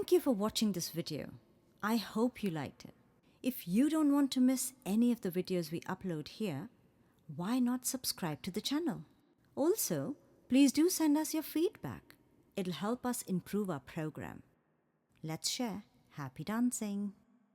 Thank you for watching this video. I hope you liked it. If you don't want to miss any of the videos we upload here, why not subscribe to the channel? Also, please do send us your feedback. It'll help us improve our program. Let's share. Happy dancing!